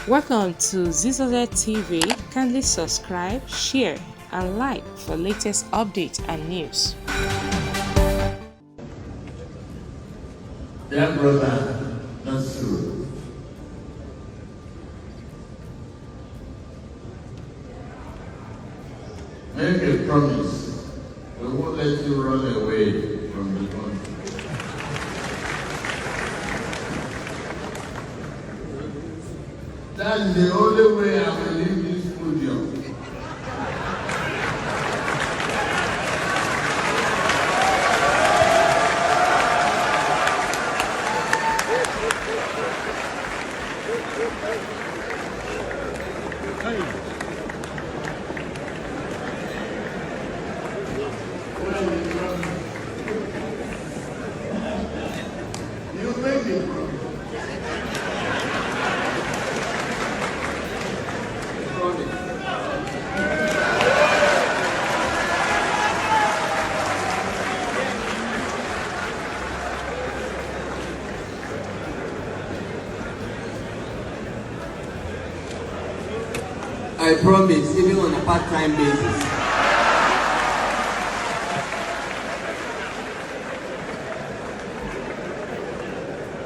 Welcome to ZZZ TV. Kindly subscribe, share, and like for latest updates and news. Dear brother, that's true. Make a promise. We won't let you run away from the country. That's the only way I will leave this podium. You make it, bro. I promise, even on a part-time basis.